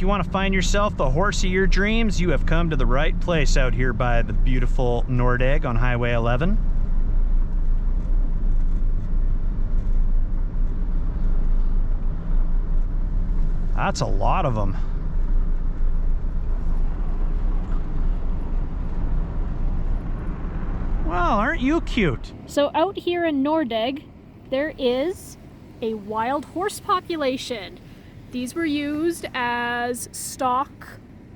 If you want to find yourself the horse of your dreams, you have come to the right place out here by the beautiful Nordegg on Highway 11. That's a lot of them. Well, aren't you cute? So out here in Nordegg, there is a wild horse population. These were used as stock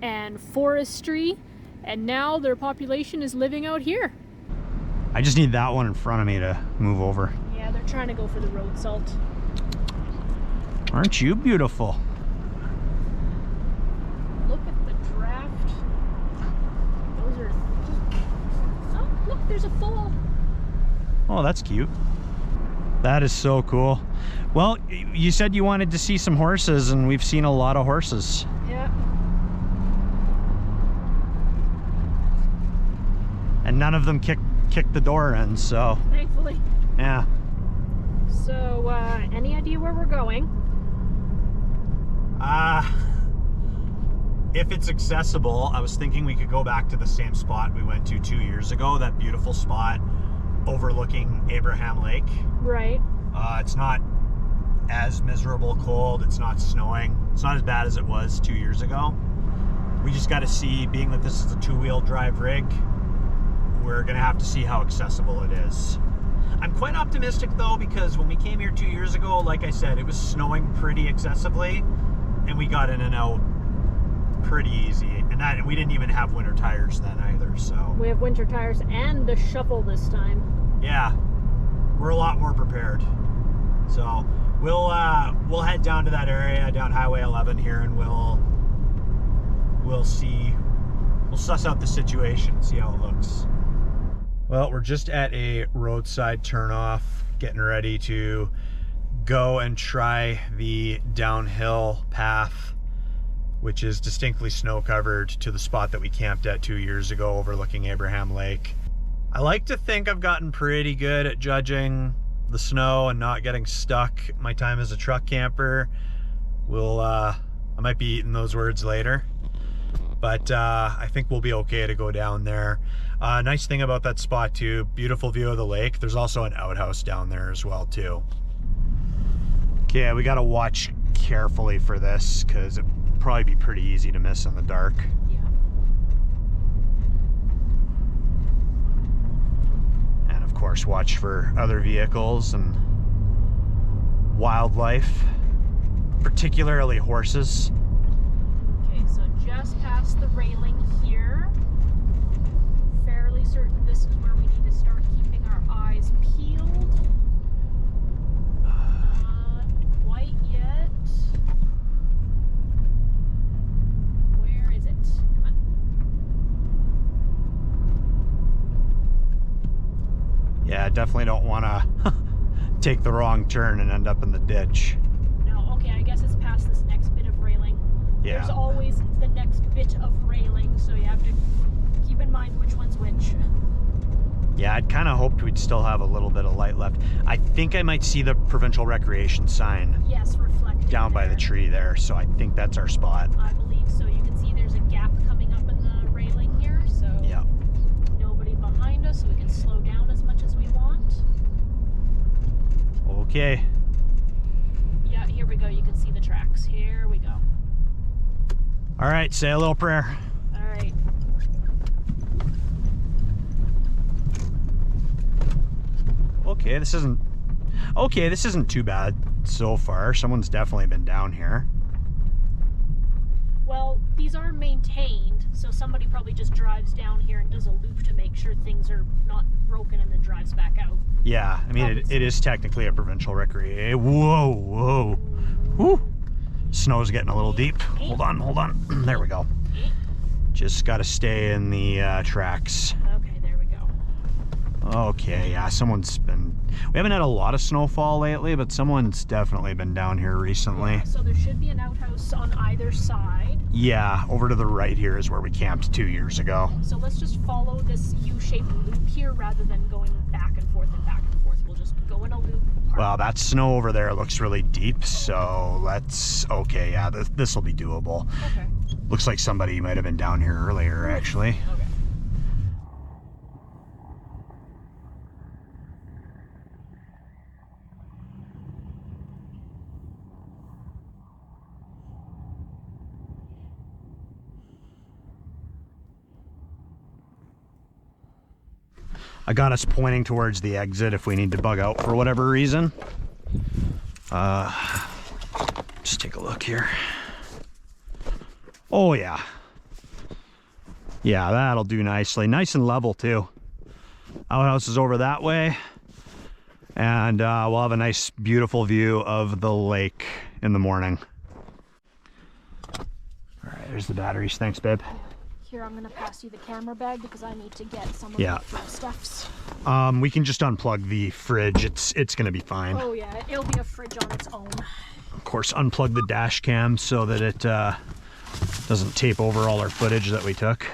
and forestry, and now their population is living out here. I just need that one in front of me to move over. Yeah, they're trying to go for the road salt. Aren't you beautiful? Look at the draft. Those are... Oh, look, there's a foal. Oh, that's cute. That is so cool. Well, you said you wanted to see some horses, and we've seen a lot of horses. Yeah. And none of them kicked the door in, so... Thankfully. Yeah. So, any idea where we're going? If it's accessible, I was thinking we could go back to the same spot we went to 2 years ago, that beautiful spot overlooking Abraham Lake. Right. It's not as miserable cold, it's not snowing, it's not as bad as it was 2 years ago. We just got to see, being that this is a two-wheel drive rig, we're gonna have to see how accessible it is. I'm quite optimistic though, because when we came here 2 years ago, like I said, it was snowing pretty excessively, and we got in and out pretty easy, and we didn't even have winter tires then either. So we have winter tires and a shovel this time. Yeah, we're a lot more prepared. So we'll head down to that area, down Highway 11 here, and we'll suss out the situation, see how it looks. Well, we're just at a roadside turnoff, getting ready to go and try the downhill path, which is distinctly snow covered, to the spot that we camped at 2 years ago overlooking Abraham Lake. I like to think I've gotten pretty good at judging the snow and not getting stuck my time as a truck camper. I might be eating those words later, but I think we'll be okay to go down there. Nice thing about that spot too, beautiful view of the lake. There's also an outhouse down there as well too. Okay, we gotta watch carefully for this, because it'd probably be pretty easy to miss in the dark. Yeah. And of course, watch for other vehicles and wildlife, particularly horses. Okay, so just past the railing here. Fairly certain this is where we need to start keeping our eyes peeled. Not quite yet. Where is it? Come on. Yeah, definitely don't want to take the wrong turn and end up in the ditch. No, okay, I guess it's past this next bit of railing. Yeah. There's always the next bit of railing, so you have to keep in mind which one's which. Yeah, I'd kind of hoped we'd still have a little bit of light left. I think I might see the Provincial Recreation sign. Yes, reflected Down by the tree there, so I think that's our spot. I believe so. You can see there's a gap coming up in the railing here, so Yeah. nobody behind us, so we can slow down as much as we want. Okay. Yeah, here we go. You can see the tracks. Here we go. All right, say a little prayer. All right. Okay, this isn't too bad so far. Someone's definitely been down here. Well, these are maintained, so somebody probably just drives down here and does a loop to make sure things are not broken and then drives back out. Yeah, I mean, it is technically a provincial recreation. Whoa, whoa. Whew. Snow's getting a little deep. Hold on. There we go. Just got to stay in the tracks. Okay, there we go. Okay, yeah, we haven't had a lot of snowfall lately, but someone's definitely been down here recently. So there should be an outhouse on either side. Yeah, over to the right here is where we camped 2 years ago. So let's just follow this U-shaped loop here rather than going back and forth and back and forth. We'll just go in a loop. Well, Well, that snow over there looks really deep, so let's, okay, yeah, this will be doable. Okay. Looks like somebody might have been down here earlier, actually. Okay. I got us pointing towards the exit if we need to bug out for whatever reason. Just take a look here. Oh yeah. Yeah, that'll do nicely. Nice and level too. Outhouse is over that way. And we'll have a nice, beautiful view of the lake in the morning. All right, there's the batteries. Thanks, babe. Here, I'm gonna pass you the camera bag because I need to get some of Yeah. the foodstuffs. We can just unplug the fridge. It's gonna be fine. Oh yeah, it'll be a fridge on its own. Of course, unplug the dash cam so that it doesn't tape over all our footage that we took.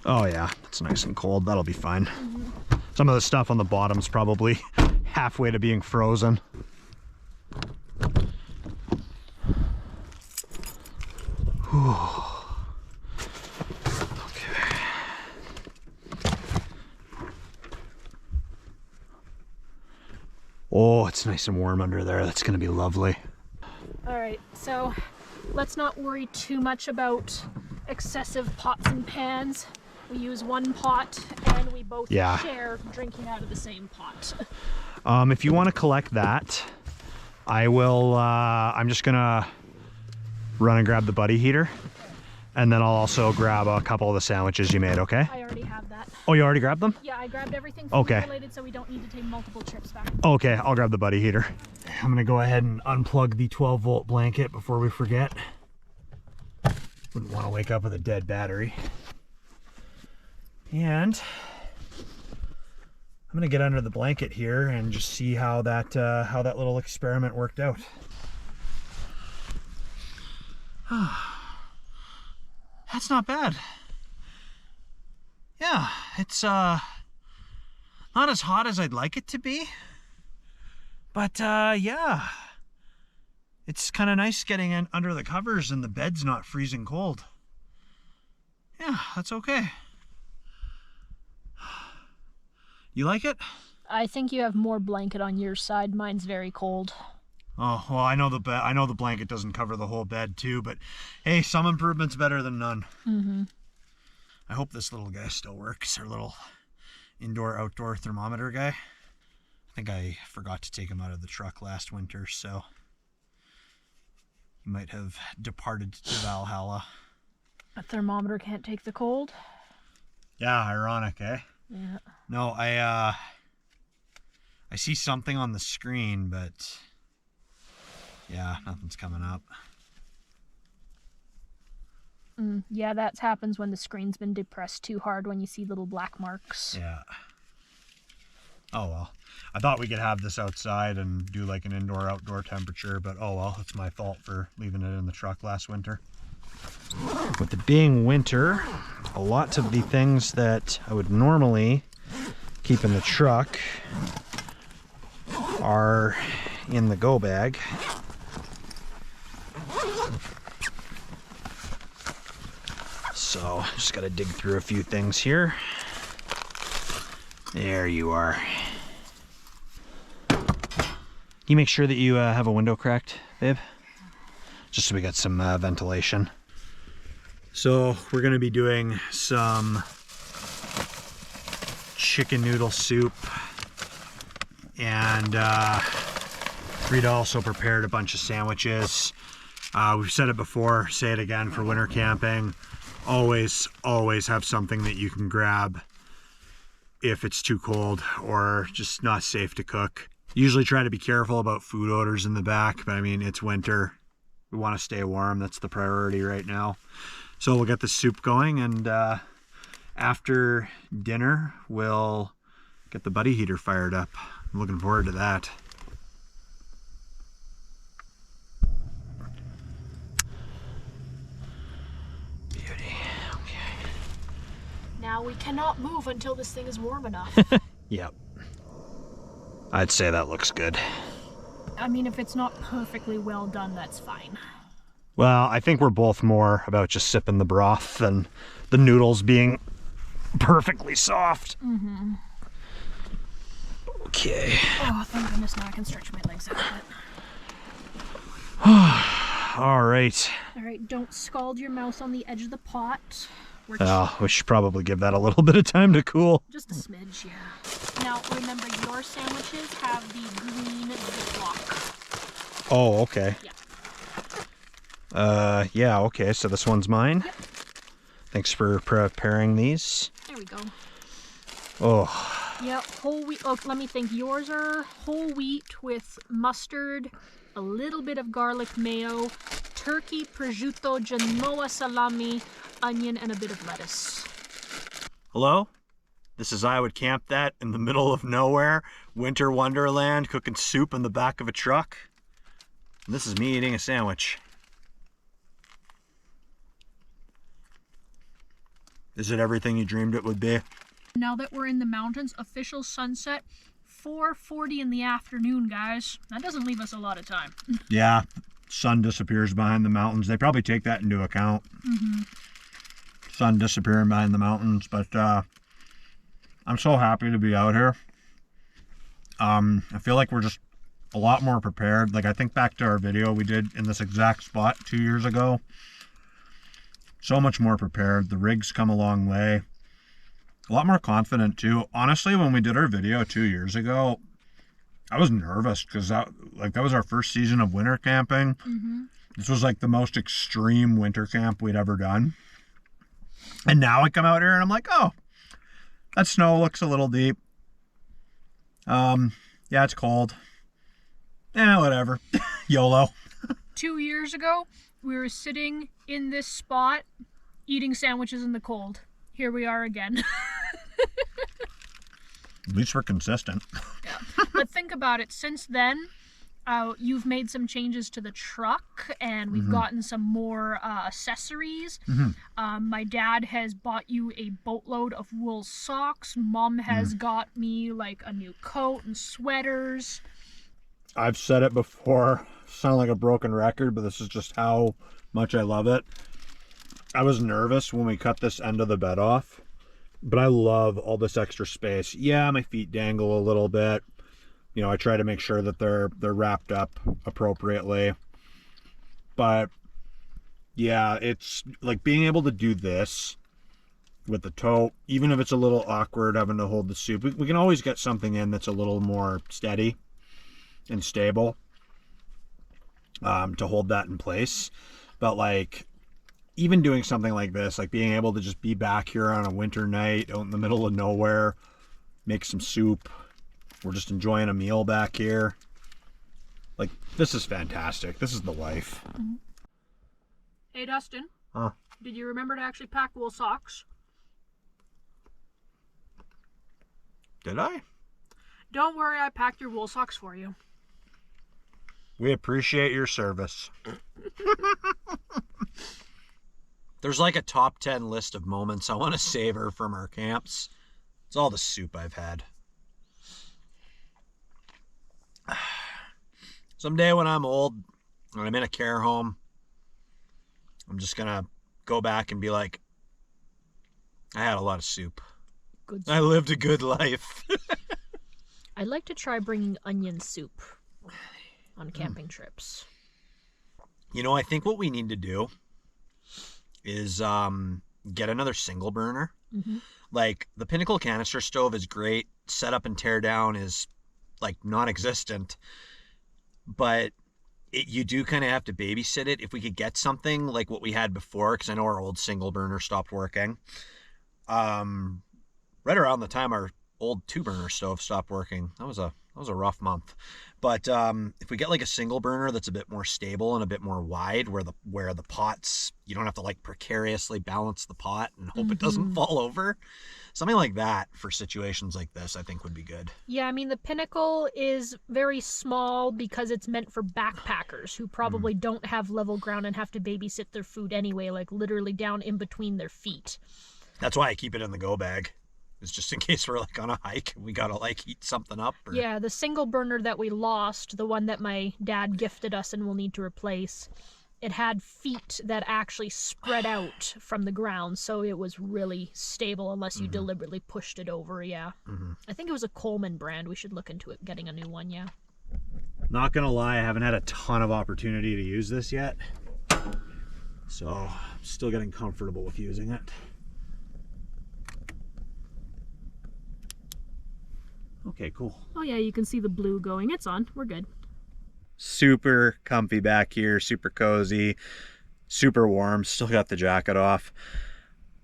Oh yeah, it's nice and cold. That'll be fine. Some of the stuff on the bottom's probably halfway to being frozen. Whew. Okay. Oh, it's nice and warm under there. That's gonna be lovely. All right, so let's not worry too much about excessive pots and pans. We use one pot and we both share drinking out of the same pot. If you want to collect that, I will, I'm just gonna run and grab the buddy heater, and then I'll also grab a couple of the sandwiches you made, okay? I already have that. Oh, you already grabbed them? Yeah, I grabbed everything Okay. related so we don't need to take multiple trips back. Okay, I'll grab the buddy heater. I'm gonna go ahead and unplug the 12-volt blanket before we forget. Wouldn't want to wake up with a dead battery. And I'm gonna get under the blanket here and just see how that little experiment worked out. That's not bad. Yeah, it's not as hot as I'd like it to be, but yeah, it's kind of nice getting in under the covers and the bed's not freezing cold. Yeah, that's okay. You like it? I think you have more blanket on your side. Mine's very cold. Oh, well, I know the blanket doesn't cover the whole bed too, but hey, some improvement's better than none. Mm-hmm. I hope this little guy still works, our little indoor-outdoor thermometer guy. I think I forgot to take him out of the truck last winter, so he might have departed to Valhalla. A thermometer can't take the cold? Yeah, ironic, eh? Yeah. No, I see something on the screen, but yeah, nothing's coming up. Yeah, that happens when the screen's been depressed too hard, when you see little black marks. Yeah. Oh well. I thought we could have this outside and do like an indoor-outdoor temperature, but oh well, it's my fault for leaving it in the truck last winter. With it being winter, a lot of the things that I would normally keep in the truck are in the go bag. So just gotta dig through a few things here. There you are. Can you make sure that you have a window cracked, babe? Just so we got some ventilation. So we're gonna be doing some chicken noodle soup, and Rita also prepared a bunch of sandwiches. We've said it before, say it again for winter camping. Always have something that you can grab if it's too cold or just not safe to cook. Usually try to be careful about food odors in the back, but I mean, it's winter. We want to stay warm. That's the priority right now. So we'll get the soup going, and after dinner, we'll get the buddy heater fired up. I'm looking forward to that. Beauty. Okay. now. We cannot move until this thing is warm enough. Yep. I'd say that looks good. I mean, if it's not perfectly well done, that's fine. Well, I think we're both more about just sipping the broth than the noodles being perfectly soft. Mm-hmm. Okay. Oh, thank goodness now I can stretch my legs out a bit. All right. All right, don't scald your mouth on the edge of the pot. We should probably give that a little bit of time to cool. Just a smidge, yeah. Now, remember, your sandwiches have the green ziploc. Oh, okay. Yeah. Yeah, okay, so this one's mine. Yep. Thanks for preparing these. There we go. Oh. Yeah, whole wheat. Oh, let me think. Yours are whole wheat with mustard, a little bit of garlic mayo, turkey, prosciutto, genoa salami, onion, and a bit of lettuce. Hello? This is Iwouldcampthat in the middle of nowhere, winter wonderland, cooking soup in the back of a truck. And this is me eating a sandwich. Is it everything you dreamed it would be? Now that we're in the mountains, official sunset, 4:40 in the afternoon, guys. That doesn't leave us a lot of time. Yeah, sun disappears behind the mountains. They probably take that into account. Mm-hmm. Sun disappearing behind the mountains, but I'm so happy to be out here. I feel like we're just a lot more prepared. Like, I think back to our video we did in this exact spot 2 years ago. So much more prepared. The rig's come a long way. A lot more confident too. Honestly, when we did our video 2 years ago, I was nervous because that was our first season of winter camping. Mm-hmm. This was like the most extreme winter camp we'd ever done. And now I come out here and I'm like, oh, that snow looks a little deep. Yeah, it's cold. Whatever. YOLO. 2 years ago, we were sitting in this spot eating sandwiches in the cold. Here we are again. At least we're consistent. Yeah. But think about it. Since then, you've made some changes to the truck, and we've gotten some more accessories. My dad has bought you a boatload of wool socks. Mom has got me like a new coat and sweaters. I've said it before. Sound like a broken record, but this is just how much I love it. I was nervous when we cut this end of the bed off, but I love all this extra space. Yeah, my feet dangle a little bit. You know, I try to make sure that they're wrapped up appropriately. But yeah, it's like being able to do this with the tote, even if it's a little awkward having to hold the soup. We can always get something in that's a little more steady and stable to hold that in place. But like, even doing something like this, like being able to just be back here on a winter night out in the middle of nowhere, make some soup, we're just enjoying a meal back here. Like, this is fantastic. This is the life. Hey, Dustin. Huh? Did you remember to actually pack wool socks? Did I? Don't worry, I packed your wool socks for you. We appreciate your service. There's like a top 10 list of moments I want to savor from our camps. It's all the soup I've had. Someday when I'm old and I'm in a care home, I'm just going to go back and be like, I had a lot of soup. Good I lived a good life. I'd like to try bringing onion soup on camping trips. You know, I think what we need to do is get another single burner. Like, the Pinnacle canister stove is great. Set up and tear down is like non-existent. But you do kind of have to babysit it. If we could get something like what we had before, because I know our old single burner stopped working. Right around the time our old 2-burner stove stopped working. That was a rough month. But if we get like a single burner that's a bit more stable and a bit more wide, where the pots, you don't have to like precariously balance the pot and hope it doesn't fall over. Something like that for situations like this, I think would be good. Yeah, I mean, the Pinnacle is very small because it's meant for backpackers who probably don't have level ground and have to babysit their food anyway, like literally down in between their feet. That's why I keep it in the go bag. It's just in case we're like on a hike and we gotta like heat something up. Or... Yeah, the single burner that we lost, the one that my dad gifted us and we'll need to replace, it had feet that actually spread out from the ground, so it was really stable unless you deliberately pushed it over. Yeah. I think it was a Coleman brand. We should look into it, getting a new one. Yeah. Not gonna lie, I haven't had a ton of opportunity to use this yet, so I'm still getting comfortable with using it. Okay, cool. Oh yeah, you can see the blue going. It's on. We're good. Super comfy back here, super cozy, super warm. Still got the jacket off.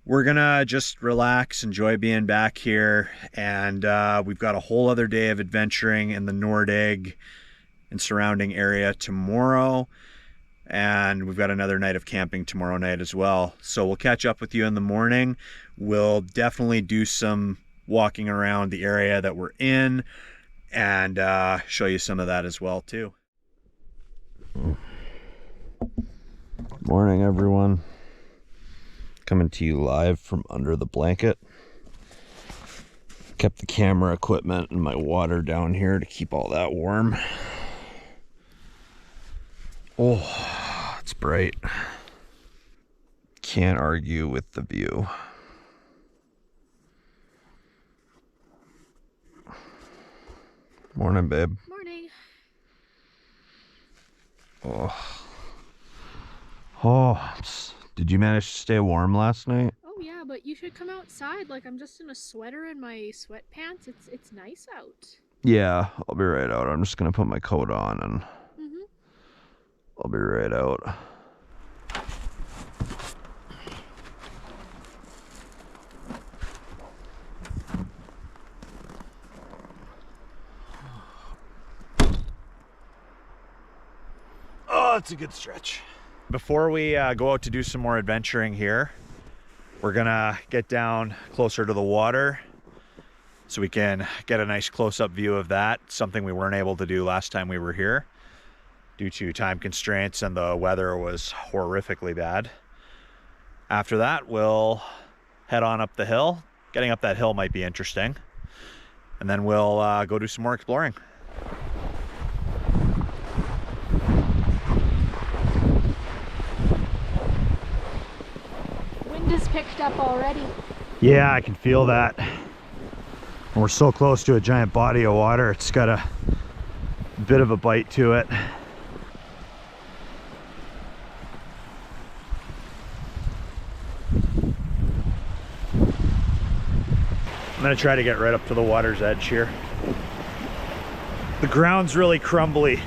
We're gonna just relax, enjoy being back here, and we've got a whole other day of adventuring in the Nordegg and surrounding area tomorrow, and we've got another night of camping tomorrow night as well. So we'll catch up with you in the morning. We'll definitely do some walking around the area that we're in and show you some of that as well too. Morning, everyone. Coming to you live from under the blanket. Kept the camera equipment and my water down here to keep all that warm. Oh, it's bright. Can't argue with the view. Morning, babe. Morning. Did you manage to stay warm last night? Oh yeah, but you should come outside. Like, I'm just in a sweater and my sweatpants. It's nice out. Yeah, I'll be right out. I'm just gonna put my coat on and I'll be right out. Oh, it's a good stretch. Before we go out to do some more adventuring here, we're gonna get down closer to the water so we can get a nice close-up view of that, something we weren't able to do last time we were here due to time constraints and the weather was horrifically bad. After that, we'll head on up the hill. Getting up that hill might be interesting. And then we'll go do some more exploring. Wind is picked up already. Yeah, I can feel that. And we're so close to a giant body of water, it's got a bit of a bite to it. I'm gonna try to get right up to the water's edge here. The ground's really crumbly.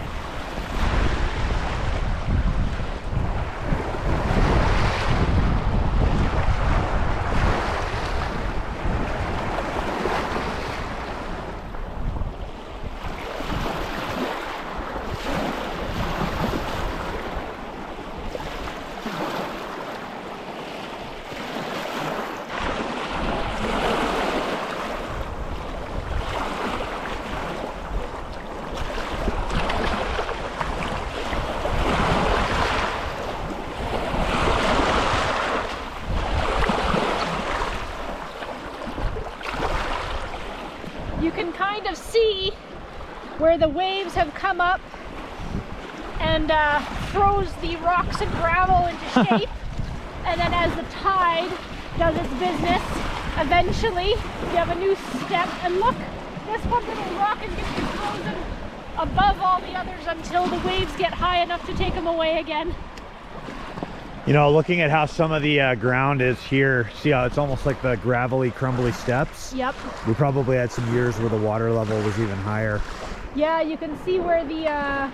You can kind of see where the waves have come up and froze the rocks and gravel into shape. And then as the tide does its business, eventually you have a new step. And look, this one little rock is going to be frozen above all the others until the waves get high enough to take them away again. You know, looking at how some of the ground is here, see how it's almost like the gravelly, crumbly steps? Yep. We probably had some years where the water level was even higher. Yeah, you can see where the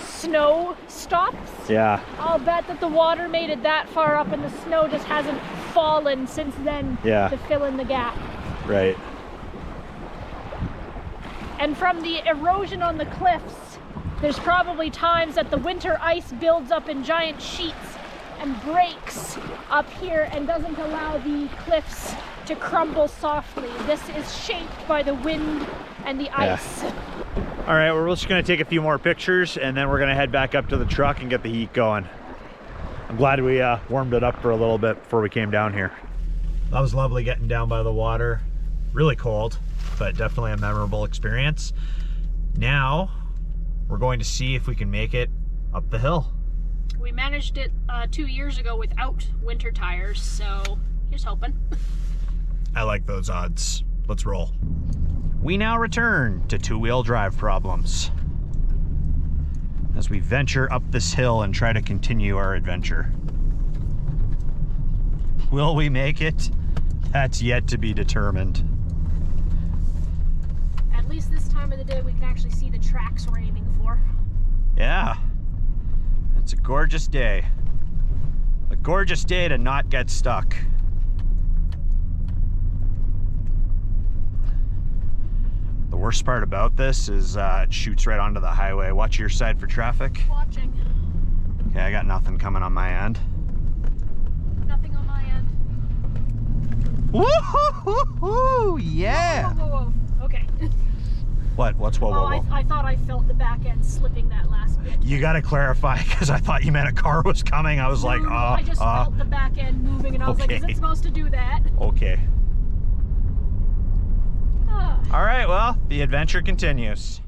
snow stops. Yeah. I'll bet that the water made it that far up and the snow just hasn't fallen since then to fill in the gap. Right. And from the erosion on the cliffs, there's probably times that the winter ice builds up in giant sheets and breaks up here and doesn't allow the cliffs to crumble softly. This is shaped by the wind and the ice. All right, we're just gonna take a few more pictures and then we're gonna head back up to the truck and get the heat going. I'm glad we warmed it up for a little bit before we came down here. That was lovely getting down by the water. Really cold, but definitely a memorable experience. Now, we're going to see if we can make it up the hill. We managed it 2 years ago without winter tires, so here's hoping. I like those odds. Let's roll. We now return to two-wheel drive problems as we venture up this hill and try to continue our adventure. Will we make it? That's yet to be determined. At least this time of the day we can actually see the tracks we're aiming for. Yeah, it's a gorgeous day. A gorgeous day to not get stuck. The worst part about this is it shoots right onto the highway. Watch your side for traffic. Watching. Okay, I got nothing coming on my end. Nothing on my end. Woo-hoo-hoo-hoo! Yeah! Whoa, whoa, whoa. Okay. What's whoa, whoa, whoa? I thought I felt the back end slipping that last bit. You gotta clarify, because I thought you meant a car was coming. I was like, No, I just felt the back end moving, and I was like, is okay. it supposed to do that? Okay. Ah. All right, well, the adventure continues.